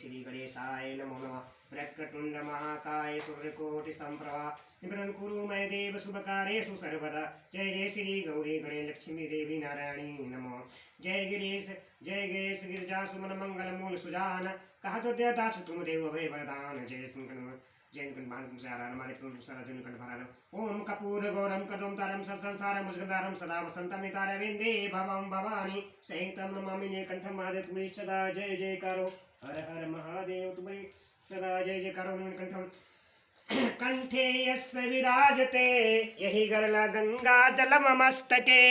श्री गणेशाय नमो नमः। वक्रतुंड महाकाय सूर्यकोटि संप्रभा निवृत्तं कुरु मय देव शुभकार्येषु सर्वदा। जय जय श्री गौरी गणे लक्ष्मी देवी नारायणी नमो। जय गिरीश गिरिजा सुमन मंगल मूल सुजान कहा तो देवदास तुम देव भय वरदान। जय शंकर जैन कंठ हमारे प्रभु सरजन कंठ भरान। ओम कपूर गौरम कदम तारम संसारम मुस्कदारम सदा वसंतम तारविंदे भवम भवानी सहितम नमामि नीलकंठम महादेव तुम्हें सदा जय जय करो। हर हर महादेव तुम्हें सदा जय जय करो। नीलकंठम कंठे यस्य विराजते यही गरला गंगा जलम मस्तके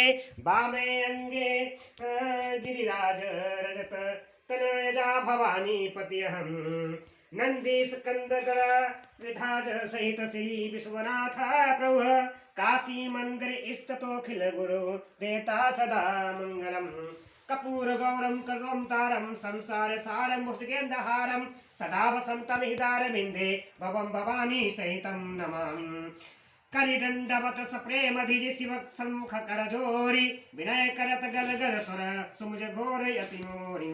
बामे अंगे गिरिराज रजत तनयजा भवानी पतियहम नंदी स्कंदगण विधाज सहित श्री विश्वनाथ प्रभु काशी मंदिर स्थितोखिल गुरु देता सदा मंगलम। कपूर गौरम कर्वम तारम संसार सारम भुजगेंद्रहारम सदा वसंतम हिदारविंदे भवम भवानी सहितम नमामि। करिदंडवत सप्रेम धिज शिव सम्मुख करजोरी विनय करत गल गल सुर सुमुझ घोर यति मोरी।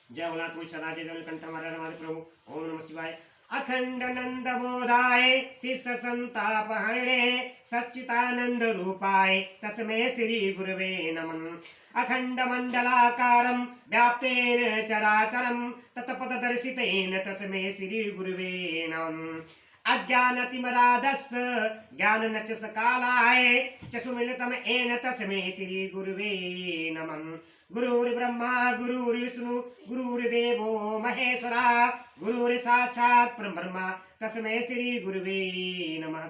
जय बोला तुम सदा जय कंठ हमारे प्रभु। ओम नमः शिवाय। अखंड नंद बोधाय शिष्य संताप हरणे सच्चिदानंद रूपाय तस्मै श्री गुरुवे नमः। अखंड मंडलाकारं व्याप्तेन चराचरं तत्पददर्शितेन तस्मै श्री गुरुवे नमः। अज्ञानतिमराधस्य ज्ञाननच कालाय चसुमिलितम येन तस्मै श्री गुरुवे नमः। गुरुर्ब्रह्मा गुरुर्विष्णु गुरुर्देवो महेश्वरा गुरुर्साक्षात् परब्रह्म तस्मै श्री गुरुवे नमः।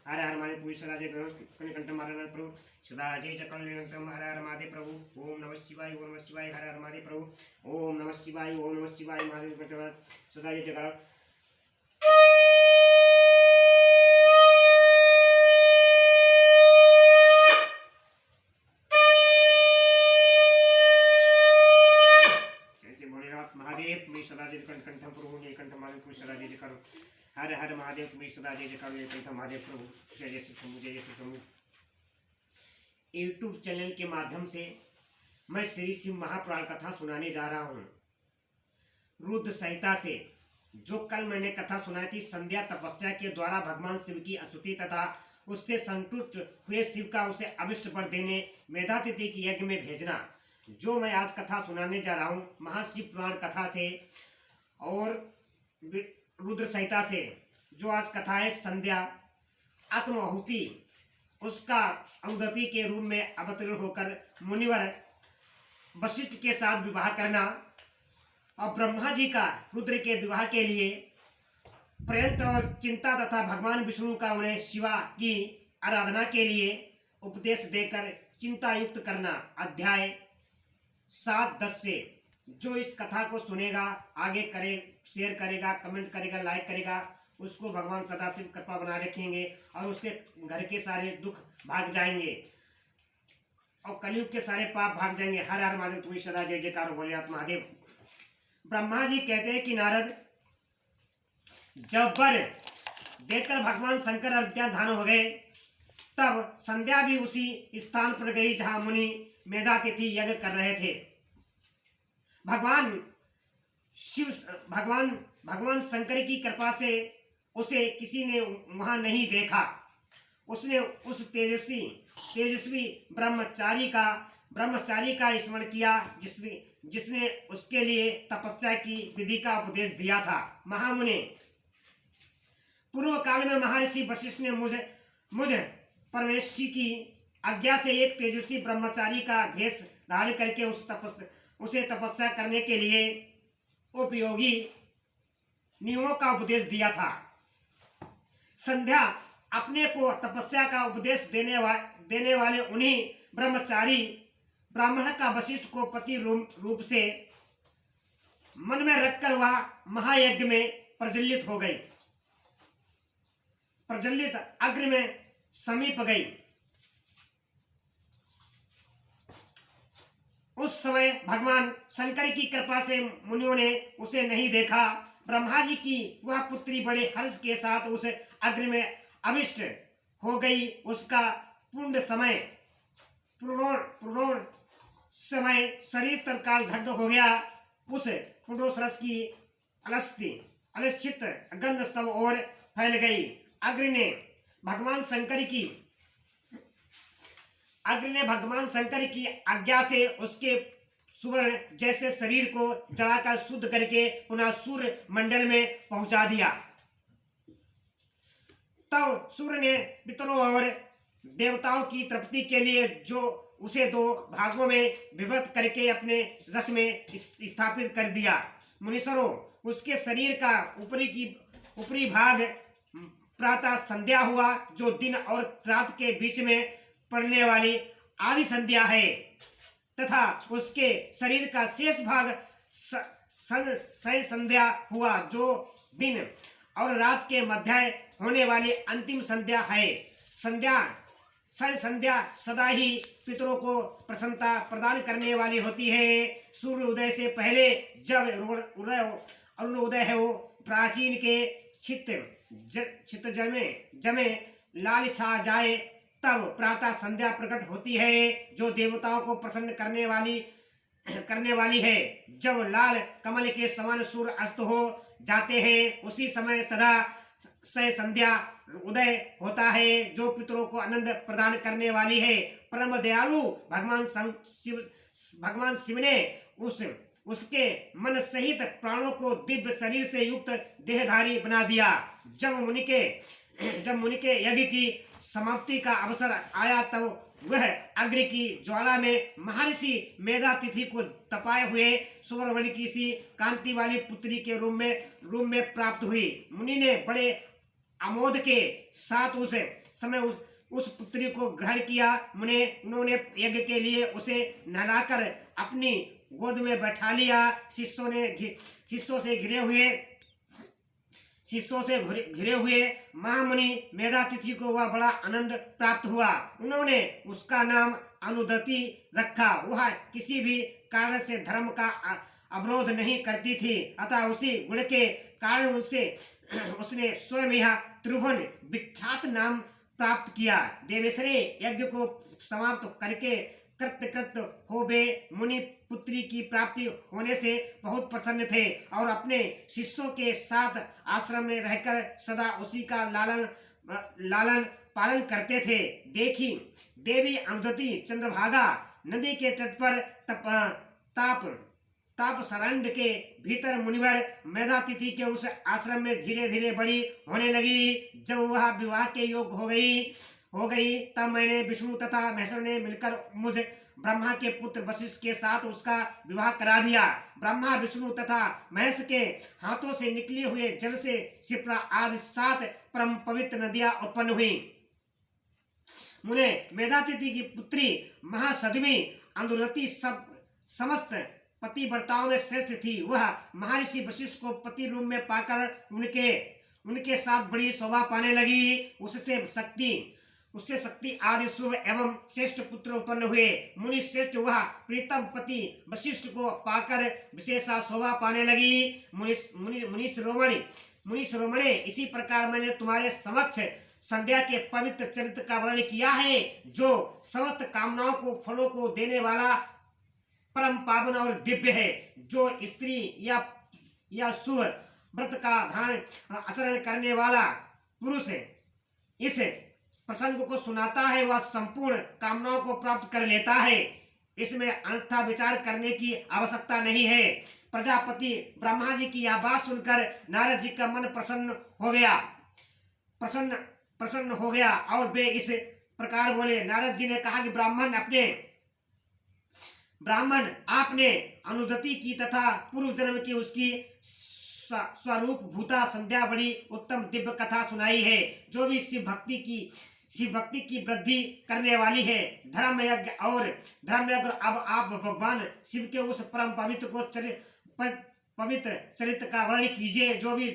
हर हर महादेव पूरी सदा जय कंठ महाराज प्रभु सदा जय कंठ हर हर महादेव प्रभु। ओम नमः शिवाय ओम नमः शिवाय हर हर महादेव प्रभु। ओम नमः शिवाय ओम नमः शिवाय महादेव कंठ सदा जय जयकार। सदा जय कंठ प्रभु नीलकंठ महादेव पूरी सदा जय जयकार। हर हर महादेव तुम्हें सदा जय जयकार। नीलकंठ महादेव प्रभु जय जय श्री प्रभु जय जय श्री प्रभु। यूट्यूब चैनल के माध्यम से मैं श्री शिव महापुराण कथा सुनाने जा रहा हूँ रुद्र संहिता से। जो कल मैंने कथा सुनाई थी संध्या तपस्या के द्वारा भगवान शिव की स्तुति तथा उससे संतुष्ट हुए शिव का उसे अभिष्ट वर देने मेधातिथि की यज्ञ में भेजना, जो मैं आज कथा सुनाने जा रहा हूँ महाशिव पुराण कथा से और रुद्र संहिता से। जो आज कथा है संध्या आत्माहुति उसका अनुगति के रूप में अवतरण होकर मुनिवर वशिष्ठ के साथ विवाह करना और ब्रह्मा जी का रुद्र के विवाह के लिए प्रयत्न और चिंता तथा भगवान विष्णु का उन्हें शिवा की आराधना के लिए उपदेश देकर चिंता युक्त करना। अध्याय 7-10 से जो इस कथा को सुनेगा आगे करे शेयर करेगा कमेंट करेगा लाइक करेगा उसको भगवान सदाशिव कृपा बना रखेंगे और उसके घर के सारे दुख भाग जाएंगे और कलयुग के सारे पाप भाग जाएंगे। हर हर महादेव तुम्हें सदा जय जयकार भोलेनाथ महादेव। ब्रह्मा जी कहते हैं कि नारद जब वर देखकर भगवान शंकर अज्ञान हो गए तब संध्या भी उसी स्थान पर गई जहां मुनि मेधातिथि यज्ञ कर रहे थे। भगवान शंकर की कृपा से उसे किसी ने वहां नहीं देखा। उसने उस तेजस्वी ब्रह्मचारी का स्मरण किया जिसने उसके लिए तपस्या की विधि का उपदेश दिया था। महामुनि पूर्व काल में महर्षि वशिष्ठ ने मुझ परमेष्ठी की आज्ञा से एक तेजस्वी ब्रह्मचारी का भेष धारण करके उसे तपस्या करने के लिए उपयोगी नियमों का उपदेश दिया था। संध्या अपने को तपस्या का उपदेश देने वाले उन्हीं ब्रह्मचारी ब्राह्मण का वशिष्ठ को पति रूप से मन में रखकर वह महायज्ञ में प्रज्वलित हो गई। प्रज्वलित अग्नि में समीप गई। उस समय भगवान शंकर की कृपा से मुनियों ने उसे नहीं देखा। ब्रह्मा जी की वह पुत्री बड़े हर्ष के साथ उस अग्नि में अभिष्ट हो गई। उसका पूर्ण समय शरीर तत्काल दग्ध हो गया। उस पुरुष रस की अलक्षित गंध सब ओर फैल गई। अग्नि ने भगवान शंकर की आज्ञा से उसके सुवर्ण जैसे शरीर को जलाकर शुद्ध करके पुनः सूर्य मंडल में पहुंचा दिया। तब सूर्य ने पितरों और देवताओं की तृप्ति के लिए जो उसे 2 भागों में विभक्त करके अपने रथ में स्थापित कर दिया। मुनीश्वरों, उसके शरीर का ऊपरी भाग प्रातः संध्या हुआ, जो दिन और रात के बीच में पड़ने वाली आदि संध्या है, तथा उसके शरीर का शेष भाग संध्या हुआ, जो दिन और रात के मध्य होने वाली अंतिम संध्या है। संध्या सदा ही पितरों को प्रसन्नता प्रदान करने वाली होती है। सूर्य उदय से पहले जब अरुणोदय हो, प्राचीन के चित्त जमे लाल छा जाए, तब प्रातः संध्या प्रकट होती है, जो देवताओं को प्रसन्न करने वाली है। जब लाल कमल के समान सूर्य अस्त हो जाते हैं, उसी समय सदा से संध्या उदय होता है, जो पितरों को आनंद प्रदान करने वाली है। परम दयालु भगवान शिव ने उसके मन सहित प्राणों को दिव्य शरीर से युक्त देहधारी बना दिया। जब मुनि के यज्ञ की समाप्ति का अवसर आया, तब वह अग्नि की ज्वाला में महर्षि मेधातिथि को तपाए हुए सुवर्णमणि की सी कांति वाली पुत्री के रूप में प्राप्त हुई। मुनि ने बड़े आमोद के साथ उस समय उस पुत्री को ग्रहण किया। उन्होंने यज्ञ के लिए उसे नहलाकर अपनी गोद में बैठा लिया। शिष्यों से घिरे हुए महामुनि मेधातिथि को वह बड़ा आनंद प्राप्त हुआ। उन्होंने उसका नाम अनुदति रखा। वह किसी भी कारण से धर्म का अवरोध नहीं करती थी, अतः उसी गुण के कारण उसने स्वयं यह त्रिभुवन विख्यात नाम प्राप्त किया। देवेश्वरी यज्ञ को समाप्त करके कृत हो वे मुनि पुत्री की प्राप्ति होने से बहुत प्रसन्न थे और अपने शिष्यों के साथ आश्रम में रहकर सदा उसी का लालन पालन करते थे। देखी देवी अनुदति चंद्रभागा नदी के तट पर ताप सरंड के भीतर मुनिवर मेधातिथि के उस आश्रम में धीरे धीरे बड़ी होने लगी। जब वह विवाह के योग्य हो गई तब मैंने विष्णु तथा महेश्वर ने मिलकर मुझ ब्रह्मा के पुत्र वशिष्ठ के साथ उसका विवाह करा दिया। ब्रह्मा, विष्णु तथा महेश के हाथों से निकले हुए जल से शिप्रा आदि 7 परम पवित्र नदियां उत्पन्न हुई। मुने मेधातिथि की पुत्री महासदमी अनुरति समस्त पतिव्रताओं में श्रेष्ठ थी। वह महर्षि वशिष्ठ को पति रूप में पाकर उनके साथ बड़ी शोभा पाने लगी। उससे शक्ति आदि शुभ एवं श्रेष्ठ पुत्र उत्पन्न हुए। मुनि श्रेष्ठ वह प्रीतम पति वशिष्ठ को पाकर विशेषा शोभा पाने लगी। मुनि शिरोमणि, इसी प्रकार मैंने तुम्हारे समक्ष संध्या के पवित्र चरित्र का वर्णन किया है, जो समस्त कामनाओं को फलों को देने वाला परम पावन और दिव्य है। जो स्त्री या शुभ व्रत का आचरण करने वाला पुरुष इस प्रसंग को सुनाता है, वह संपूर्ण कामनाओं को प्राप्त कर लेता है। इसमें अन्यथा विचार करने की आवश्यकता नहीं है। प्रजापति ब्रह्मा जी की यह बात सुनकर नारद जी का मन प्रसन्न हो गया और वे इस प्रकार बोले। नारद जी ने कहा कि ब्राह्मण आपने अनुदति की तथा पूर्व जन्म की उसकी स्वरूप भूता संध्या बड़ी उत्तम दिव्य कथा सुनाई है, जो भी शिव भक्ति की वृद्धि करने वाली है। धर्म यज्ञ अब आप भगवान शिव के उस परम पवित्र चरित्र का वर्णन कीजिए, जो भी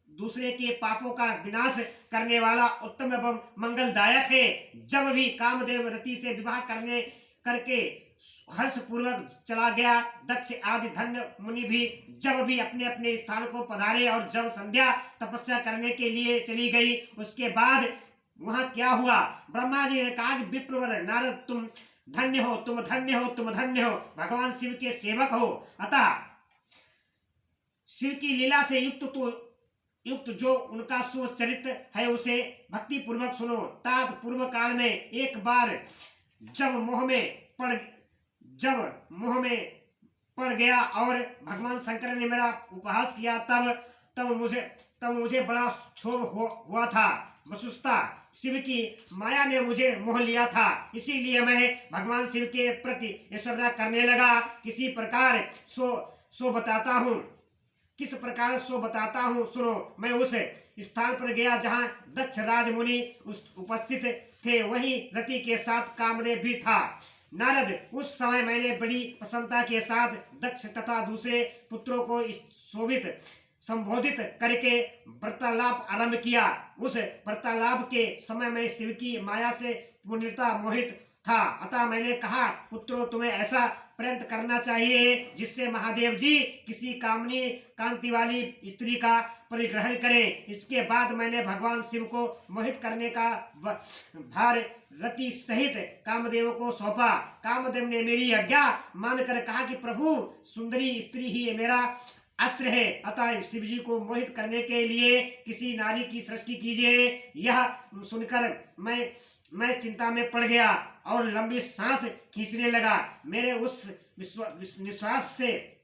दूसरे के पापों का विनाश करने वाला उत्तम एवं मंगलदायक है। जब भी कामदेव रति से विवाह करके हर्ष पूर्वक चला गया, दक्ष आदि धन्य मुनि भी जब भी अपने अपने स्थान को पधारे और जब संध्या तपस्या करने के लिए चली गई, उसके बाद वहां क्या हुआ? ब्रह्मा जी ने कहा कि विप्रवर नारद, तुम धन्य हो, तुम धन्य हो, तुम धन्य हो, भगवान शिव के सेवक हो। अतः शिव की लीला से युक्त जो उनका शुभ चरित्र है उसे भक्ति पूर्वक सुनो। तात पूर्व काल में एक बार जब मोह में पड़ गया और भगवान शंकर ने मेरा उपहास किया, तब मुझे बड़ा क्षोभ हुआ था। वस्तुतः शिव की माया ने मुझे मोह लिया था, इसीलिए मैं भगवान शिव के प्रति ऐश्वर्य करने लगा। किस प्रकार सो बताता हूँ सुनो। मैं उस स्थान पर गया जहाँ दक्ष राजमुनि उपस्थित थे, वहीं रति के साथ कामदेव भी था। नारद, उस समय मैंने बड़ी प्रसन्नता के साथ दक्ष तथा दूसरे पुत्रों को संबोधित करके वार्तालाप आरंभ किया। उस वार्तालाप के समय मैं शिव की माया से पूर्णतः मोहित था, अतः मैंने कहा, पुत्रों, तुम्हें ऐसा प्रयत्न करना चाहिए जिससे महादेव जी किसी कांति वाली स्त्री का परिग्रहण करें। इसके बाद मैंने भगवान शिव को मोहित करने का भार रति सहित कामदेव को सौंपा। कामदेव ने मेरी आज्ञा मानकर कहा कि प्रभु, सुंदरी स्त्री ही मेरा अस्त्र है, अतः शिव जी को मोहित करने के लिए किसी नारी की सृष्टि कीजिए। यह सुनकर मैं चिंता में पड़ गया और लंबी सांस खींचने लगा। मेरे उस निश्वास से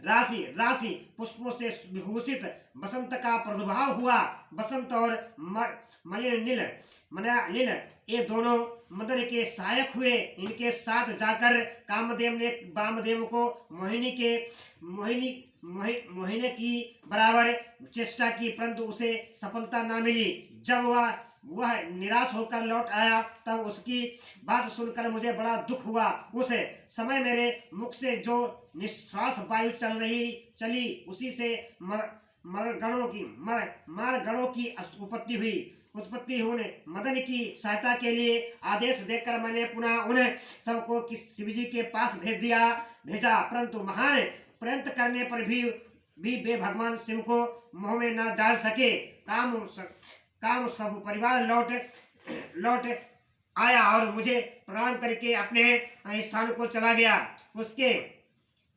राशि पुष्पों से विभूषित बसंत का प्रादुर्भाव हुआ। बसंत और मलयनिल ये दोनों मदन के सहायक हुए। इनके साथ जाकर कामदेव ने वामदेव को मोहिनी की बराबर चेष्टा की, परंतु उसे सफलता न मिली। जब वह निराश होकर लौट आया, तब उसकी बात सुनकर मुझे बड़ा दुख हुआ। उस समय मेरे मुख से जो निश्वास वायु चली उसी से मारगणों की उत्पत्ति हुई। मदन की सहायता के लिए आदेश देकर मैंने पुनः उन सबको शिवजी के पास भेजा, परंतु महान प्रयत्न करने पर भी वे भगवान शिव को मोह में न डाल सके। काम सब परिवार लौट आया और मुझे प्रणाम करके अपने स्थान को चला गया। उसके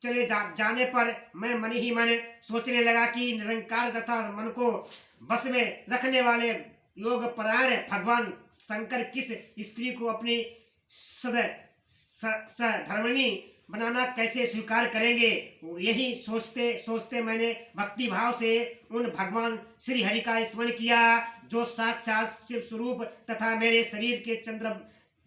चले जाने पर मैं मन ही मन सोचने लगा कि निरंकार तथा मन को बस में रखने वाले योग परायण भगवान शंकर किस स्त्री को अपनी सधर्मिणी बनाना कैसे स्वीकार करेंगे। यही सोचते सोचते मैंने भक्ति भाव से उन भगवान श्री हरि का स्मरण किया, जो साक्षात शिव स्वरूप तथा मेरे शरीर के चंद्र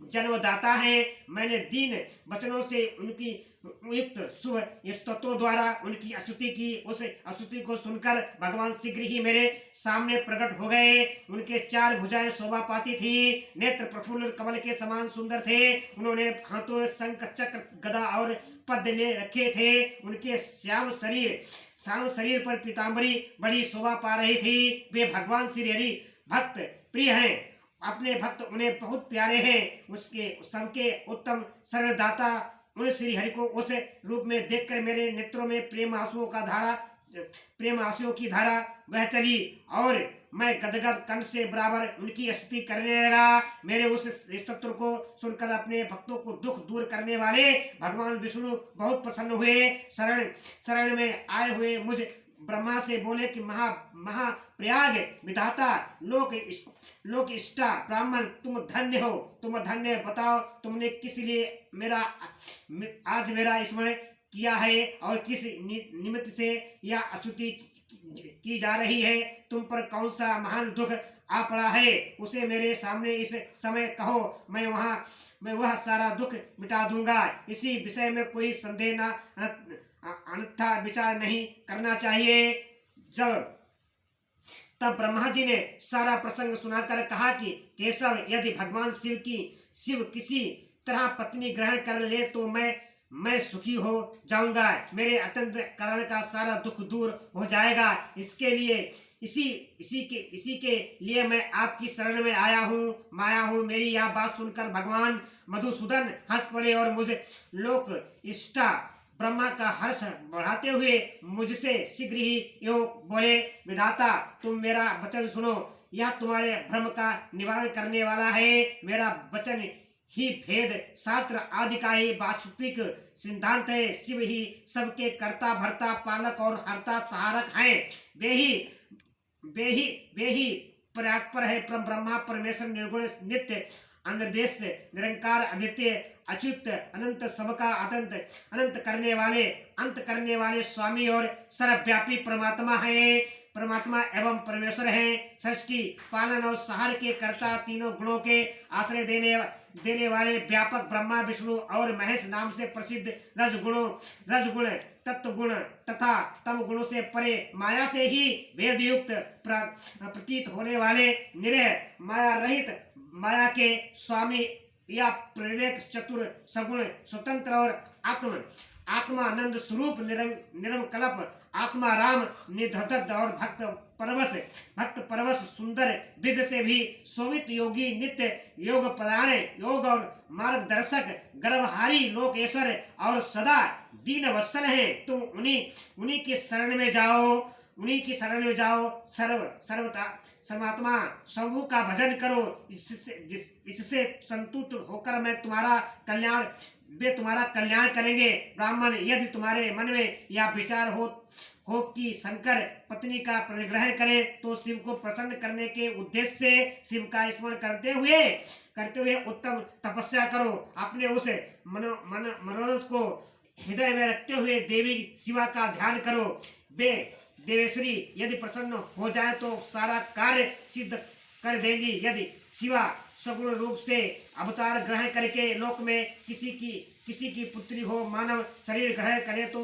जन्मदाता है। मैंने दीन वचनों से उनकी युक्त शुभ स्तुतियों द्वारा उनकी स्तुति की। उस स्तुति को सुनकर भगवान शीघ्र ही मेरे सामने प्रकट हो गए। उनके 4 भुजाएं शोभा पाती थी, नेत्र प्रफुल्ल कमल के समान सुंदर थे। उन्होंने हाथों में शंख चक्र गदा और पद्म ले रखे थे। उनके श्याम शरीर पर पीतांबरी बड़ी शोभा पा रही थी। वे भगवान श्री हरि भक्त प्रिय हैं, अपने भक्त उन्हें बहुत प्यारे हैं। उसके सबके उत्तम शरणदाता उन श्री हरि को उस रूप में देखकर मेरे नेत्रों में प्रेम आंसुओं की धारा बह चली और मैं गदगद कंठ से बराबर उनकी स्तुति करने लगा। मेरे उस स्तोत्र को सुनकर अपने भक्तों को दुख दूर करने वाले भगवान विष्णु बहुत प्रसन्न हुए। शरण में आए हुए मुझ ब्रह्मा से बोले कि महाप्रयाग विधाता लोक इष्टा ब्राह्मण, तुम धन्य हो, तुम धन्य। बताओ, तुमने किस लिए आज मेरा स्मरण किया है और किस निमित्त से यह स्तुति की जा रही है। तुम पर कौन सा महान दुख आ पड़ा है, उसे मेरे सामने इस समय कहो। मैं वह सारा दुख मिटा दूंगा। इसी विषय में कोई संदेह न अन्यथा विचार नहीं करना चाहिए। तब ब्रह्मा जी ने सारा प्रसंग सुनाकर कहा कि केशव, यदि भगवान शिव किसी तरह पत्नी ग्रहण कर ले तो मैं सुखी हो जाऊंगा। मेरे अत्यंत कारण का सारा दुख दूर हो जाएगा। इसके लिए इसी के लिए मैं आपकी शरण में आया हूँ। मेरी यह बात सुनकर भगवान मधुसूदन हंस पड़े और मुझे लोक इष्टा ब्रह्मा का हर्ष बढ़ाते हुए मुझसे शीघ्र ही यो बोले, विधाता, तुम मेरा वचन सुनो। यह तुम्हारे भ्रम का निवारण करने वाला है। मेरा वचन ही भेद शास्त्र आदि का ही वास्तविक सिद्धांत है। शिव ही सबके कर्ता भरता पालक और हरता सहारक हैं। वे ही परात्पर है। ब्रह्मा परमेश्वर निर्गुण नित्य अनिर्देश निरंकार अद्वितीय अच्युत अनंत सबका अनंत करने वाले स्वामी और सर्वव्यापी परमात्मा है। परमात्मा एवं परमेश्वर हैं। सृष्टि पालन और सहार के कर्ता तीनों गुणों के आश्रय देने वाले व्यापक ब्रह्मा विष्णु और महेश नाम से प्रसिद्ध रजगुण तत्व गुण तथा तम गुणों से परे माया से ही भेद युक्त प्रतीत होने वाले निरह माया रहित माया के स्वामी या प्रेरक चतुर सगुण स्वतंत्र और आत्मानंद स्वरूप निरंकल्प आत्मा राम निधदत और भक्त परवश सुंदर विग्रह से भी शोभित योगी नित्य योग परायण योग और मार्गदर्शक गर्भहारी लोकेश्वर और सदा दीन वत्सल हैं। तुम उन्हीं की शरण में जाओ सर्वात्मा शंभु का भजन करो। इससे संतुष्ट होकर वे तुम्हारा कल्याण करेंगे। ब्राह्मण, यदि तुम्हारे मन में यह विचार हो कि शंकर पत्नी का परिग्रह करें तो शिव को प्रसन्न करने के उद्देश्य से शिव का स्मरण करते हुए उत्तम तपस्या करो। अपने उस मनोरथ को हृदय में रखते हुए देवी शिवा का ध्यान करो। वे देवेश्वरी यदि प्रसन्न हो जाए तो सारा कार्य सिद्ध कर देंगी। यदि शिवा सगुण रूप से अवतार ग्रहण करके लोक में किसी की पुत्री हो मानव शरीर ग्रहण करे तो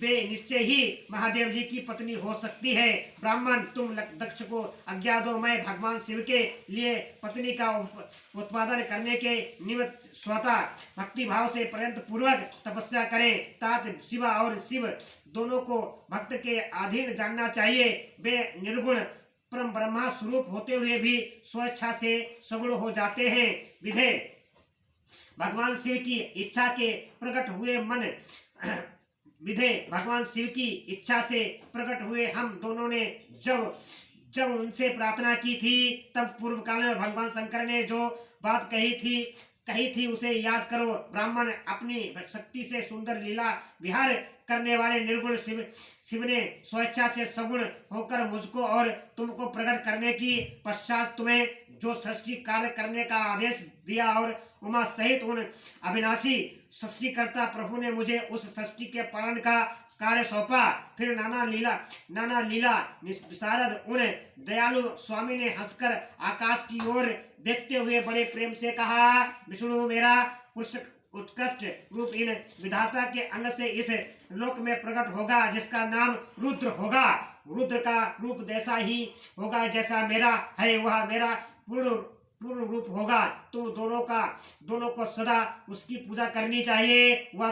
वे निश्चय ही महादेव जी की पत्नी हो सकती है। ब्राह्मण, तुम दक्ष को आज्ञा दो, मैं भगवान शिव के लिए पत्नी का उत्पादन करने के निमित्त स्वतः भक्ति भाव से पर्यंत पूर्वक तपस्या करें। तात शिवा और शिव दोनों को भक्त के अधीन जानना चाहिए। वे निर्गुण परम ब्रह्मा स्वरूप होते हुए भी स्वेच्छा से सगुण हो जाते हैं। विधे भगवान शिव की इच्छा से प्रकट हुए हम दोनों ने जब उनसे प्रार्थना की थी तब पूर्व काल में भगवान शंकर ने जो बात कही थी उसे याद करो। ब्राह्मण, अपनी शक्ति से सुंदर लीला विहार करने वाले निर्गुण शिव ने स्वेच्छा से सगुण होकर मुझको और तुमको प्रकट करने की पश्चात तुम्हें जो सृष्टि कार्य करने का आदेश दिया और उमा सहित उन अविनाशी सृष्टिकर्ता प्रभु ने मुझे उस सृष्टि के पालन का कार्य सौंपा। फिर नाना लीला विशारद उन दयालु स्वामी ने हंसकर आकाश की ओर देखते हुए बड़े प्रेम से कहा, विष्णु मेरा उत्कृष्ट रूप इन विधाता के अंग से इस लोक में प्रकट होगा जिसका नाम रुद्र होगा। रुद्र का रूप जैसा ही होगा जैसा मेरा है, वह मेरा पूर्ण रूप होगा। तुम दोनों को सदा उसकी पूजा करनी चाहिए। वह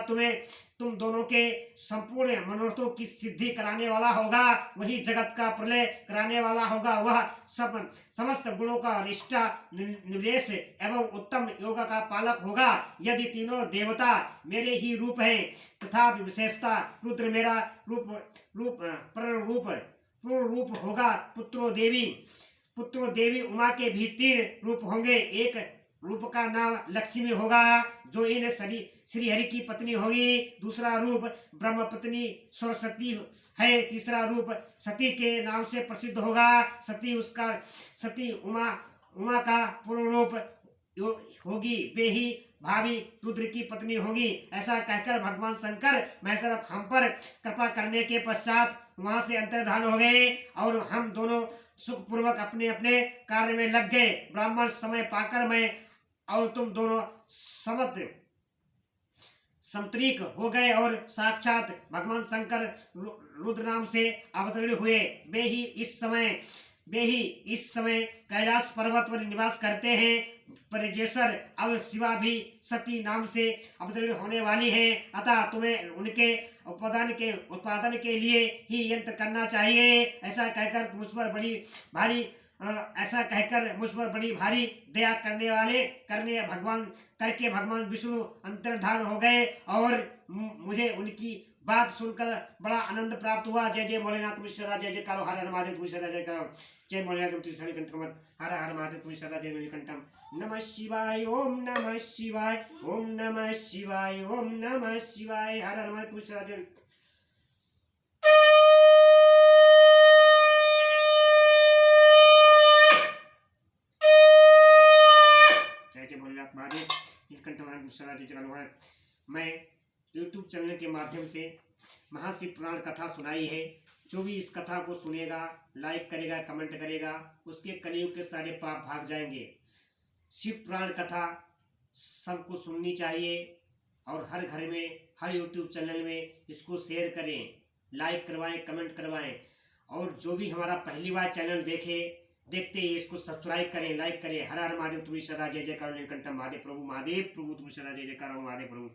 तुम दोनों के संपूर्ण मनोरथों की सिद्धि कराने वाला होगा। वही जगत का प्रलय कराने वाला होगा। वह समस्त गुणों का रिष्टा निवेश एवं उत्तम योग का पालक होगा। यदि तीनों देवता मेरे ही रूप हैं तथा विशेषता रुद्र मेरा पूर्ण रूप होगा। पुत्रो देवी उमा के भी 3 रूप होंगे। एक रूप का नाम लक्ष्मी होगा जो इन श्री हरि की पत्नी होगी। दूसरा रूप ब्रह्म पत्नी सरस्वती है। तीसरा रूप सती के नाम से प्रसिद्ध होगा। सती उमा का पूर्ण रूप होगी। वे ही भावी रुद्र की पत्नी होगी। ऐसा कहकर भगवान शंकर महेश्वर हम पर कृपा करने के पश्चात वहां से अंतर्धान हो गए और हम दोनों सुखपूर्वक अपने अपने कार्य में लग गए। ब्राह्मण, समय पाकर मैं और तुम दोनों समत्रिक हो गए और साक्षात भगवान शंकर रुद्र नाम से अवतरित हुए। वे ही इस समय कैलाश पर्वत पर निवास करते हैं। परिजेश्वर अब शिवा भी सती नाम से अवतरित होने वाली हैं। अतः तुम्हें उनके उत्पादन के लिए ही यंत्र करना चाहिए। ऐसा कहकर मुझ पर बड़ी भारी दया करके भगवान विष्णु अंतर्धान हो गए और मुझे उनकी बात सुनकर बड़ा आनंद प्राप्त हुआ। जय जय भोलेनाथ तुम सदा, जय जय कारो, हर हर महादेव तुम सदा, जय करो जय भोलेनाथ तुम शनिकंठम, हर हर महादेव तुम सदा, जय नीलकंठम। नमः शिवाय, ओम नमः शिवाय, ओम नमः शिवाय, ओम नमः शिवाय, हर हर महादेव तुम सदा, जय। जय जय भोलेनाथ महादेव नीलकंठ महादेव तुम सदा, जय जय। मैं YouTube चैनल के माध्यम से महाशिव पुराण कथा सुनाई है। जो भी इस कथा को सुनेगा, लाइक करेगा, कमेंट करेगा, उसके कलयुग के सारे पाप भाग जाएंगे। शिव पुराण कथा सबको सुननी चाहिए और हर घर में, हर YouTube चैनल में इसको शेयर करें, लाइक करवाएं, कमेंट करवाएं। और जो भी हमारा पहली बार चैनल देखते ही इसको सब्सक्राइब करें, लाइक करें। हर हर महादेव तुम सदा, जय जयकार नीलकंठम, महादेव प्रभु तुम सदा, जय जयकार महादेव प्रभु।